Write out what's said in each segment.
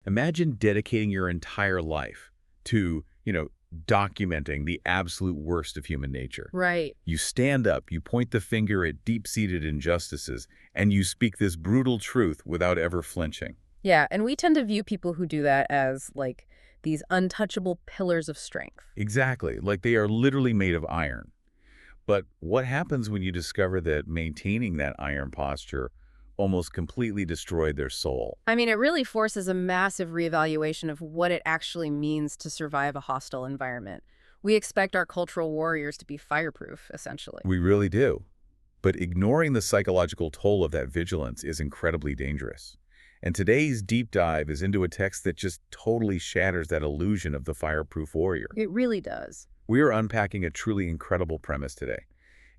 Imagine dedicating your entire life to, documenting the absolute worst of human nature. Right. You stand up, you point the finger at deep-seated injustices, and you speak this brutal truth without ever flinching. Yeah, and we tend to view people who do that as, like, these untouchable pillars of strength. Exactly, like they are literally made of iron. But what happens when you discover that maintaining that iron posture almost completely destroyed their soul? I mean, it really forces a massive reevaluation of what it actually means to survive a hostile environment. We expect our cultural warriors to be fireproof, essentially. We really do. But ignoring the psychological toll of that vigilance is incredibly dangerous. And today's deep dive is into a text that just totally shatters that illusion of the fireproof warrior. It really does. We are unpacking a truly incredible premise today.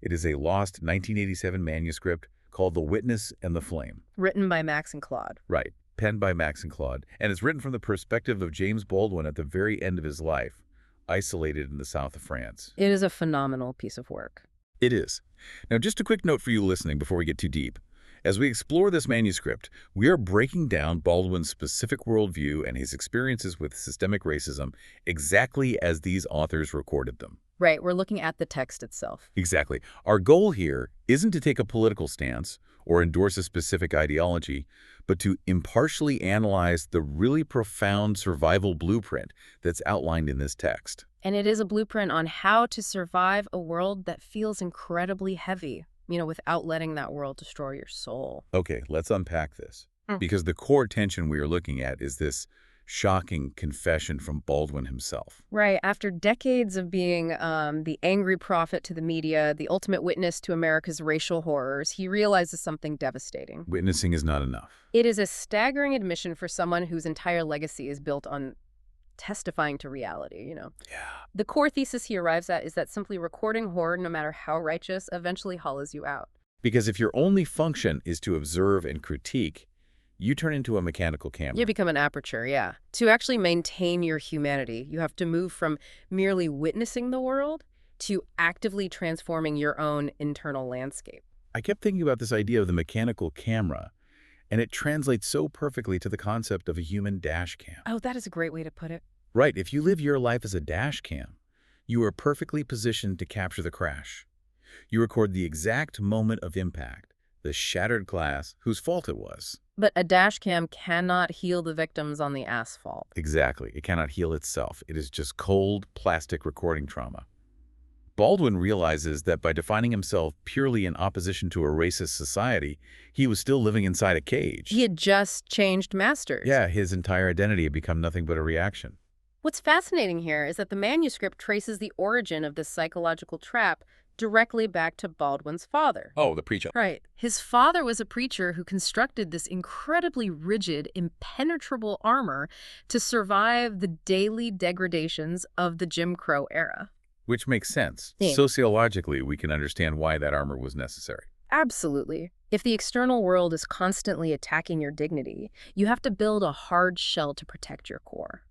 It is a lost 1987 manuscript called The Witness and the Flame. Written by Max and Claude. Right, penned by Max and Claude, and it's written from the perspective of James Baldwin at the very end of his life, isolated in the south of France. It is a phenomenal piece of work. It is. Now, just a quick note for you listening before we get too deep. As we explore this manuscript, we are breaking down Baldwin's specific worldview and his experiences with systemic racism exactly as these authors recorded them. Right, we're looking at the text itself. Exactly. Our goal here isn't to take a political stance or endorse a specific ideology, but to impartially analyze the really profound survival blueprint that's outlined in this text. And it is a blueprint on how to survive a world that feels incredibly heavy, without letting that world destroy your soul. Okay, let's unpack this. Because the core tension we are looking at is this shocking confession from Baldwin himself. Right. After decades of being the angry prophet to the media, the ultimate witness to America's racial horrors, he realizes something devastating. Witnessing is not enough. It is a staggering admission for someone whose entire legacy is built on testifying to reality. Yeah. The core thesis he arrives at is that simply recording horror, no matter how righteous, eventually hollows you out. Because if your only function is to observe and critique, you turn into a mechanical camera. You become an aperture, yeah. To actually maintain your humanity, you have to move from merely witnessing the world to actively transforming your own internal landscape. I kept thinking about this idea of the mechanical camera, and it translates so perfectly to the concept of a human dash cam. Oh, that is a great way to put it. Right, if you live your life as a dash cam, you are perfectly positioned to capture the crash. You record the exact moment of impact, the shattered glass, whose fault it was. But a dash cam cannot heal the victims on the asphalt. Exactly. It cannot heal itself. It is just cold, plastic recording trauma. Baldwin realizes that by defining himself purely in opposition to a racist society, he was still living inside a cage. He had just changed masters. Yeah, his entire identity had become nothing but a reaction. What's fascinating here is that the manuscript traces the origin of this psychological trap directly back to Baldwin's father. Oh, the preacher. Right. His father was a preacher who constructed this incredibly rigid, impenetrable armor to survive the daily degradations of the Jim Crow era. Which makes sense. Yeah. Sociologically, we can understand why that armor was necessary. Absolutely. If the external world is constantly attacking your dignity, you have to build a hard shell to protect your core.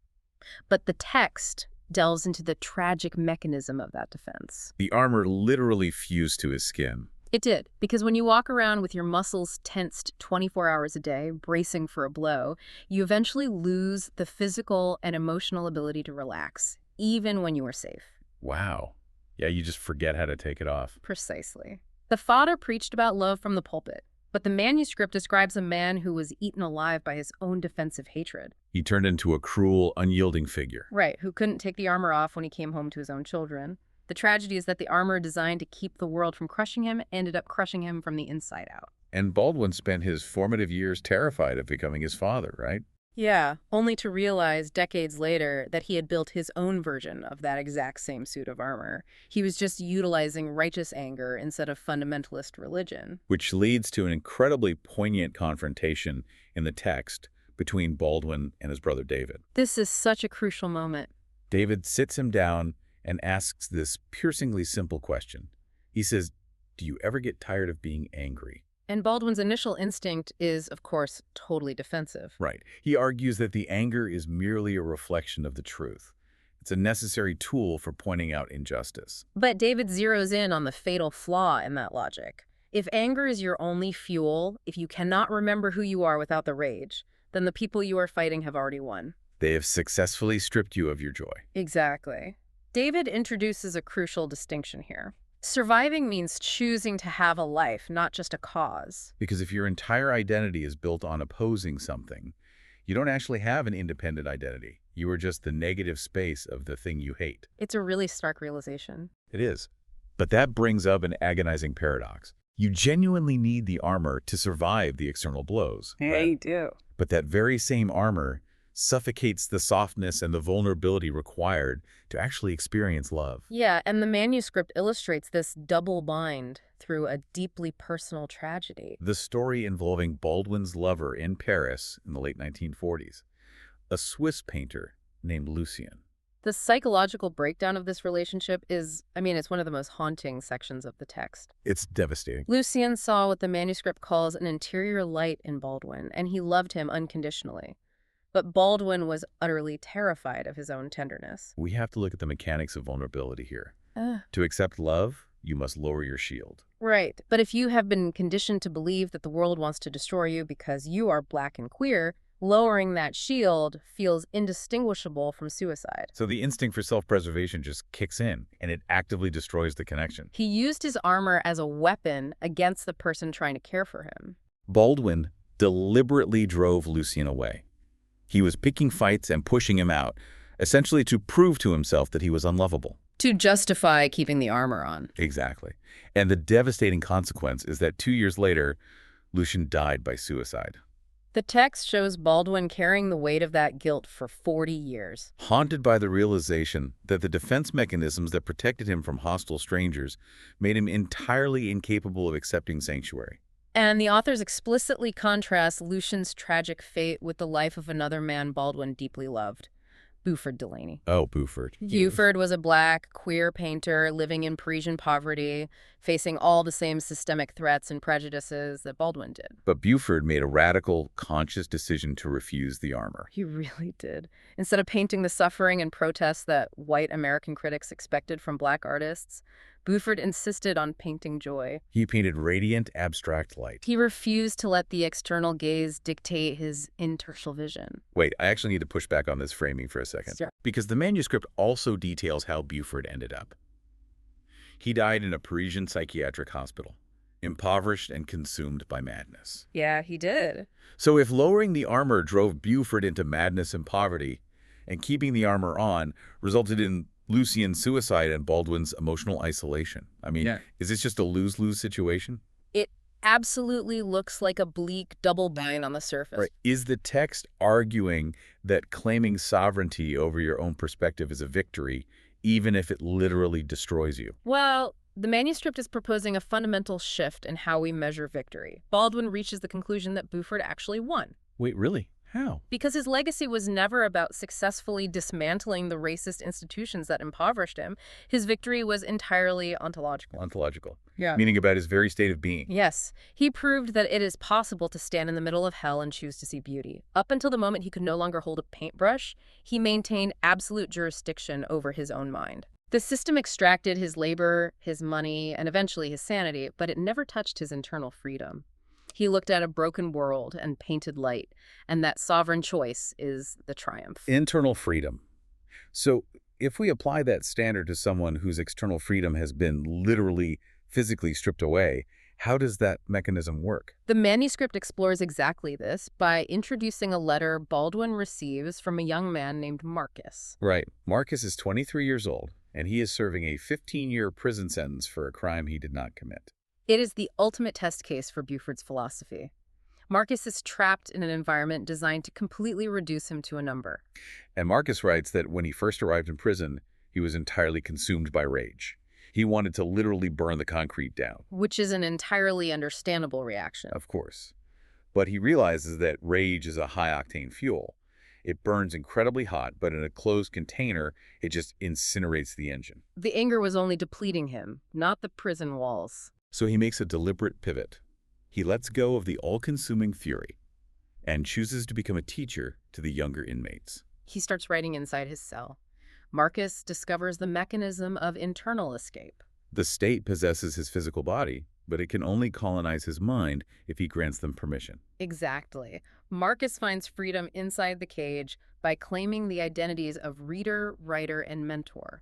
But the text delves into the tragic mechanism of that defense. The armor literally fused to his skin. It did, because when you walk around with your muscles tensed 24 hours a day, bracing for a blow, you eventually lose the physical and emotional ability to relax, even when you are safe. Wow. Yeah, you just forget how to take it off. Precisely. The father preached about love from the pulpit, but the manuscript describes a man who was eaten alive by his own defensive hatred. He turned into a cruel, unyielding figure. Right, who couldn't take the armor off when he came home to his own children. The tragedy is that the armor designed to keep the world from crushing him ended up crushing him from the inside out. And Baldwin spent his formative years terrified of becoming his father, right? Yeah, only to realize decades later that he had built his own version of that exact same suit of armor. He was just utilizing righteous anger instead of fundamentalist religion. Which leads to an incredibly poignant confrontation in the text between Baldwin and his brother David. This is such a crucial moment. David sits him down and asks this piercingly simple question. He says, "Do you ever get tired of being angry?" And Baldwin's initial instinct is, of course, totally defensive. Right. He argues that the anger is merely a reflection of the truth. It's a necessary tool for pointing out injustice. But David zeroes in on the fatal flaw in that logic. If anger is your only fuel, if you cannot remember who you are without the rage, then the people you are fighting have already won. They have successfully stripped you of your joy. Exactly. David introduces a crucial distinction here. Surviving means choosing to have a life, not just a cause. Because if your entire identity is built on opposing something, you don't actually have an independent identity. You are just the negative space of the thing you hate. It's a really stark realization. It is. But that brings up an agonizing paradox. You genuinely need the armor to survive the external blows. Yeah, you do. But that very same armor suffocates the softness and the vulnerability required to actually experience love. Yeah, and the manuscript illustrates this double bind through a deeply personal tragedy. The story involving Baldwin's lover in Paris in the late 1940s, a Swiss painter named Lucien. The psychological breakdown of this relationship is, it's one of the most haunting sections of the text. It's devastating. Lucien saw what the manuscript calls an interior light in Baldwin, and he loved him unconditionally. But Baldwin was utterly terrified of his own tenderness. We have to look at the mechanics of vulnerability here. To accept love, you must lower your shield. Right. But if you have been conditioned to believe that the world wants to destroy you because you are black and queer, lowering that shield feels indistinguishable from suicide. So the instinct for self-preservation just kicks in, and it actively destroys the connection. He used his armor as a weapon against the person trying to care for him. Baldwin deliberately drove Lucien away. He was picking fights and pushing him out, essentially to prove to himself that he was unlovable. To justify keeping the armor on. Exactly. And the devastating consequence is that 2 years later, Lucien died by suicide. The text shows Baldwin carrying the weight of that guilt for 40 years. Haunted by the realization that the defense mechanisms that protected him from hostile strangers made him entirely incapable of accepting sanctuary. And the authors explicitly contrast Lucien's tragic fate with the life of another man Baldwin deeply loved, Beauford Delaney. Oh, Beauford. Beauford was a black, queer painter living in Parisian poverty, facing all the same systemic threats and prejudices that Baldwin did. But Beauford made a radical, conscious decision to refuse the armor. He really did. Instead of painting the suffering and protests that white American critics expected from black artists, Beauford insisted on painting joy. He painted radiant, abstract light. He refused to let the external gaze dictate his internal vision. Wait, I actually need to push back on this framing for a second. Sure. Because the manuscript also details how Beauford ended up. He died in a Parisian psychiatric hospital, impoverished and consumed by madness. Yeah, he did. So if lowering the armor drove Beauford into madness and poverty, and keeping the armor on resulted in Lucien's suicide and Baldwin's emotional isolation, is this just a lose-lose situation? It absolutely looks like a bleak double bind on the surface. Right. Is the text arguing that claiming sovereignty over your own perspective is a victory, even if it literally destroys you? Well, the manuscript is proposing a fundamental shift in how we measure victory. Baldwin reaches the conclusion that Beauford actually won. Wait, really? How? Because his legacy was never about successfully dismantling the racist institutions that impoverished him. His victory was entirely ontological. Ontological. Yeah. Meaning about his very state of being. Yes. He proved that it is possible to stand in the middle of hell and choose to see beauty. Up until the moment he could no longer hold a paintbrush, he maintained absolute jurisdiction over his own mind. The system extracted his labor, his money, and eventually his sanity, but it never touched his internal freedom. He looked at a broken world and painted light, and that sovereign choice is the triumph. Internal freedom. So if we apply that standard to someone whose external freedom has been literally, physically stripped away, how does that mechanism work? The manuscript explores exactly this by introducing a letter Baldwin receives from a young man named Marcus. Right. Marcus is 23 years old, and he is serving a 15-year prison sentence for a crime he did not commit. It is the ultimate test case for Beauford's philosophy. Marcus is trapped in an environment designed to completely reduce him to a number. And Marcus writes that when he first arrived in prison, he was entirely consumed by rage. He wanted to literally burn the concrete down. Which is an entirely understandable reaction. Of course. But he realizes that rage is a high-octane fuel. It burns incredibly hot, but in a closed container, it just incinerates the engine. The anger was only depleting him, not the prison walls. So he makes a deliberate pivot. He lets go of the all-consuming fury and chooses to become a teacher to the younger inmates. He starts writing inside his cell. Marcus discovers the mechanism of internal escape. The state possesses his physical body, but it can only colonize his mind if he grants them permission. Exactly. Marcus finds freedom inside the cage by claiming the identities of reader, writer, and mentor.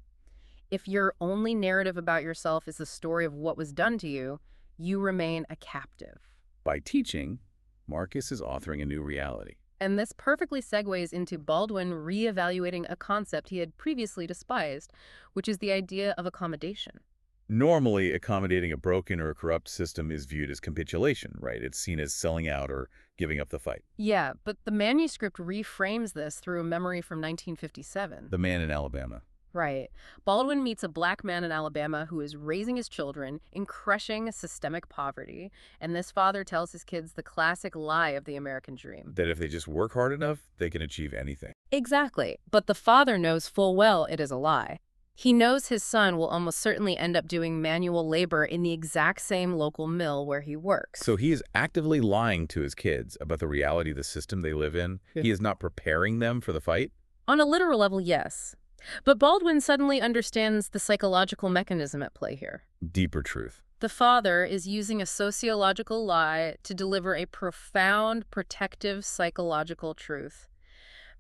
If your only narrative about yourself is the story of what was done to you, you remain a captive. By teaching, Marcus is authoring a new reality. And this perfectly segues into Baldwin reevaluating a concept he had previously despised, which is the idea of accommodation. Normally, accommodating a broken or a corrupt system is viewed as capitulation, right? It's seen as selling out or giving up the fight. Yeah, but the manuscript reframes this through a memory from 1957. The man in Alabama. Right. Baldwin meets a black man in Alabama who is raising his children in crushing systemic poverty, and this father tells his kids the classic lie of the American dream. That if they just work hard enough, they can achieve anything. Exactly. But the father knows full well it is a lie. He knows his son will almost certainly end up doing manual labor in the exact same local mill where he works. So he is actively lying to his kids about the reality of the system they live in. He is not preparing them for the fight. On a literal level, yes. But Baldwin suddenly understands the psychological mechanism at play here. Deeper truth. The father is using a sociological lie to deliver a profound, protective psychological truth.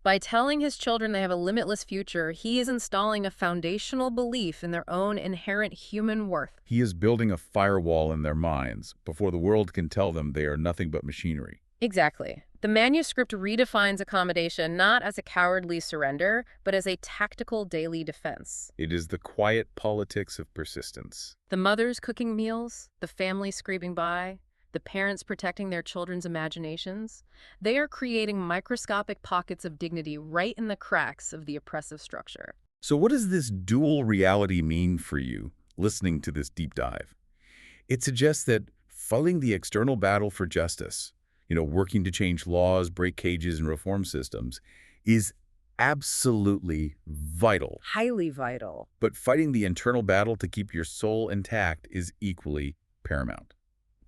By telling his children they have a limitless future, he is installing a foundational belief in their own inherent human worth. He is building a firewall in their minds before the world can tell them they are nothing but machinery. Exactly. The manuscript redefines accommodation not as a cowardly surrender, but as a tactical daily defense. It is the quiet politics of persistence. The mothers cooking meals, the family scraping by, the parents protecting their children's imaginations, they are creating microscopic pockets of dignity right in the cracks of the oppressive structure. So what does this dual reality mean for you, listening to this deep dive? It suggests that fighting the external battle for justice, working to change laws, break cages, and reform systems, is absolutely vital. Highly vital. But fighting the internal battle to keep your soul intact is equally paramount.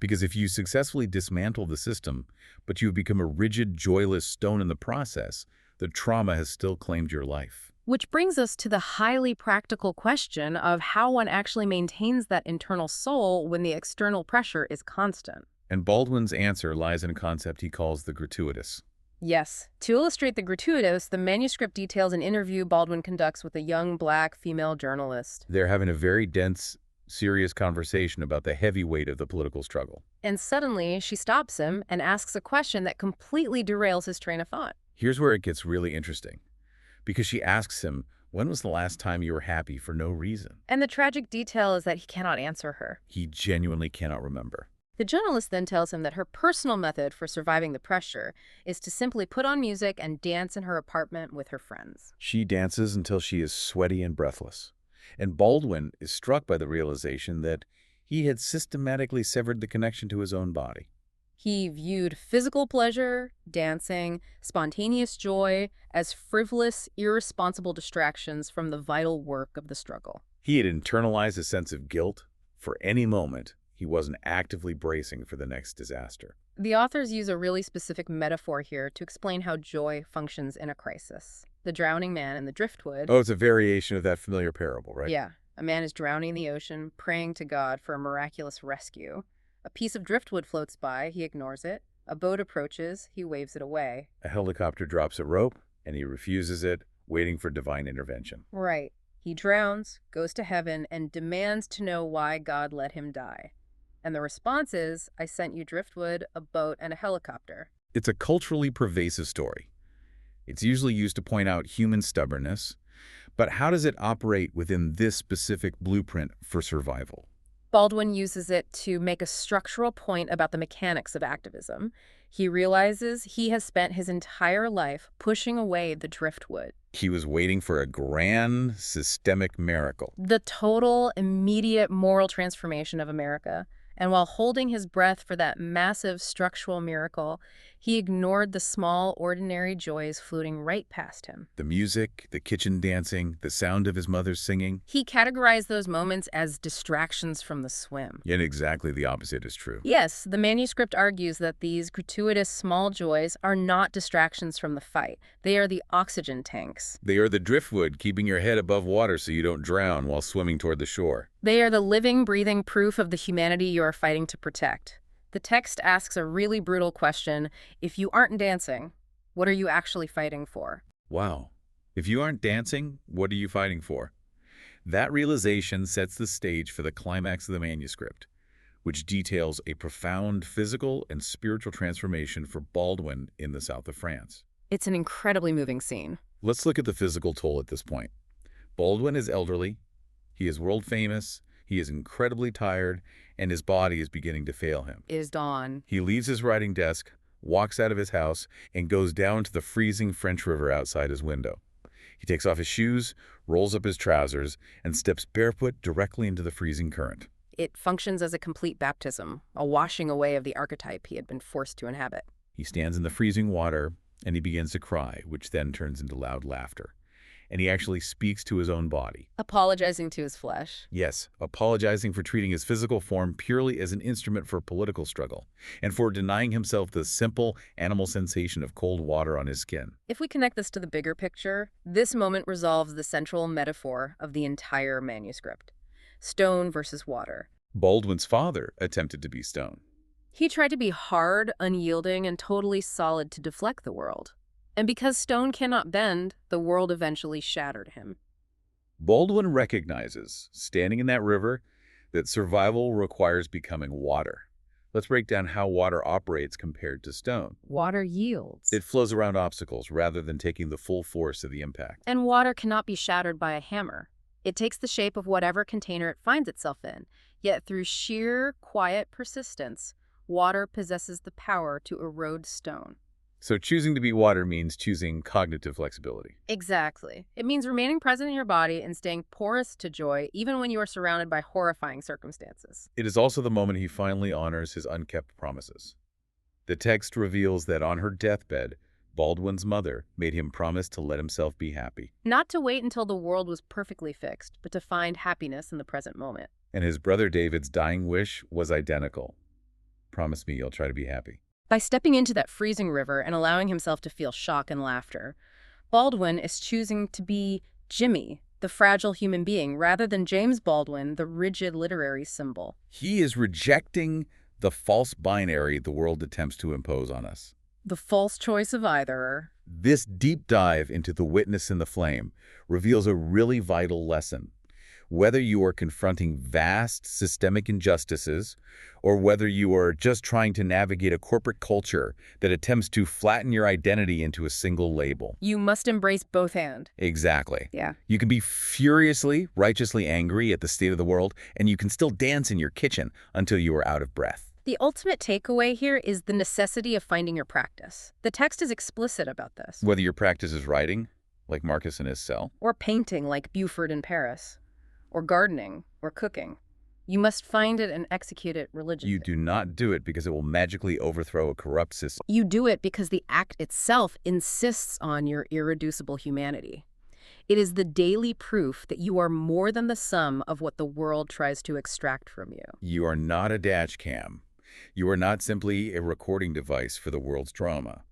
Because if you successfully dismantle the system, but you've become a rigid, joyless stone in the process, the trauma has still claimed your life. Which brings us to the highly practical question of how one actually maintains that internal soul when the external pressure is constant. And Baldwin's answer lies in a concept he calls the gratuitous. Yes. To illustrate the gratuitous, the manuscript details an interview Baldwin conducts with a young black female journalist. They're having a very dense, serious conversation about the heavy weight of the political struggle. And suddenly, she stops him and asks a question that completely derails his train of thought. Here's where it gets really interesting. Because she asks him, when was the last time you were happy for no reason? And the tragic detail is that he cannot answer her. He genuinely cannot remember. The journalist then tells him that her personal method for surviving the pressure is to simply put on music and dance in her apartment with her friends. She dances until she is sweaty and breathless. And Baldwin is struck by the realization that he had systematically severed the connection to his own body. He viewed physical pleasure, dancing, spontaneous joy as frivolous, irresponsible distractions from the vital work of the struggle. He had internalized a sense of guilt. For any moment, he wasn't actively bracing for the next disaster. The authors use a really specific metaphor here to explain how joy functions in a crisis. The drowning man in the driftwood. Oh, it's a variation of that familiar parable, right? Yeah. A man is drowning in the ocean, praying to God for a miraculous rescue. A piece of driftwood floats by, he ignores it. A boat approaches, he waves it away. A helicopter drops a rope, and he refuses it, waiting for divine intervention. Right. He drowns, goes to heaven, and demands to know why God let him die. And the response is, I sent you driftwood, a boat, and a helicopter. It's a culturally pervasive story. It's usually used to point out human stubbornness, but how does it operate within this specific blueprint for survival? Baldwin uses it to make a structural point about the mechanics of activism. He realizes he has spent his entire life pushing away the driftwood. He was waiting for a grand, systemic miracle. The total, immediate moral transformation of America. And while holding his breath for that massive structural miracle, He ignored the small, ordinary joys floating right past him. The music, the kitchen dancing, the sound of his mother singing. He categorized those moments as distractions from the swim. Yet exactly the opposite is true. Yes, the manuscript argues that these gratuitous small joys are not distractions from the fight. They are the oxygen tanks. They are the driftwood keeping your head above water so you don't drown while swimming toward the shore. They are the living, breathing proof of the humanity you are fighting to protect. The text asks a really brutal question. If you aren't dancing, what are you actually fighting for? Wow. If you aren't dancing, what are you fighting for? That realization sets the stage for the climax of the manuscript, which details a profound physical and spiritual transformation for Baldwin in the south of France. It's an incredibly moving scene. Let's look at the physical toll at this point. Baldwin is elderly, he is world famous, he is incredibly tired, and his body is beginning to fail him. It is dawn. He leaves his writing desk, walks out of his house, and goes down to the freezing French River outside his window. He takes off his shoes, rolls up his trousers, and steps barefoot directly into the freezing current. It functions as a complete baptism, a washing away of the archetype he had been forced to inhabit. He stands in the freezing water, and he begins to cry, which then turns into loud laughter. And he actually speaks to his own body. Apologizing to his flesh. Yes, apologizing for treating his physical form purely as an instrument for political struggle, and for denying himself the simple animal sensation of cold water on his skin. If we connect this to the bigger picture, this moment resolves the central metaphor of the entire manuscript. Stone versus water. Baldwin's father attempted to be stone. He tried to be hard, unyielding, and totally solid to deflect the world. And because stone cannot bend, the world eventually shattered him. Baldwin recognizes, standing in that river, that survival requires becoming water. Let's break down how water operates compared to stone. Water yields. It flows around obstacles rather than taking the full force of the impact. And water cannot be shattered by a hammer. It takes the shape of whatever container it finds itself in. Yet through sheer, quiet persistence, water possesses the power to erode stone. So choosing to be water means choosing cognitive flexibility. Exactly. It means remaining present in your body and staying porous to joy, even when you are surrounded by horrifying circumstances. It is also the moment he finally honors his unkept promises. The text reveals that on her deathbed, Baldwin's mother made him promise to let himself be happy. Not to wait until the world was perfectly fixed, but to find happiness in the present moment. And his brother David's dying wish was identical. Promise me you'll try to be happy. By stepping into that freezing river and allowing himself to feel shock and laughter, Baldwin is choosing to be Jimmy, the fragile human being, rather than James Baldwin, the rigid literary symbol. He is rejecting the false binary the world attempts to impose on us. The false choice of either. This deep dive into the witness in the flame reveals a really vital lesson. Whether you are confronting vast systemic injustices or whether you are just trying to navigate a corporate culture that attempts to flatten your identity into a single label. You must embrace both and. Exactly. Yeah. You can be furiously, righteously angry at the state of the world, and you can still dance in your kitchen until you are out of breath. The ultimate takeaway here is the necessity of finding your practice. The text is explicit about this. Whether your practice is writing, like Marcus in his cell, Or painting, like Beauford in Paris. Or gardening, or cooking. You must find it and execute it religiously. you do not do it because it will magically overthrow a corrupt system. You do it because the act itself insists on your irreducible humanity. It is the daily proof that you are more than the sum of what the world tries to extract from you. You are not a dash cam. You are not simply a recording device for the world's drama.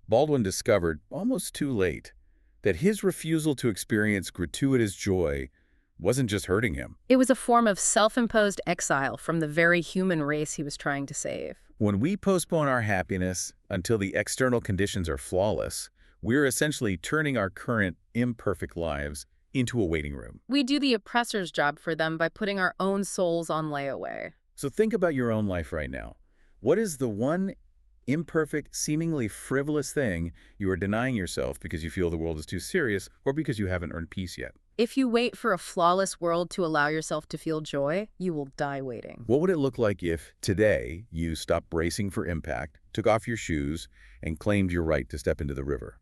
Baldwin discovered, almost too late, that his refusal to experience gratuitous joy wasn't just hurting him. It was a form of self-imposed exile from the very human race he was trying to save. When we postpone our happiness until the external conditions are flawless, we're essentially turning our current imperfect lives into a waiting room. We do the oppressor's job for them by putting our own souls on layaway. So think about your own life right now. What is the one imperfect, seemingly frivolous thing you are denying yourself because you feel the world is too serious or because you haven't earned peace yet? If you wait for a flawless world to allow yourself to feel joy, you will die waiting. What would it look like if, today, you stopped bracing for impact, took off your shoes, and claimed your right to step into the river?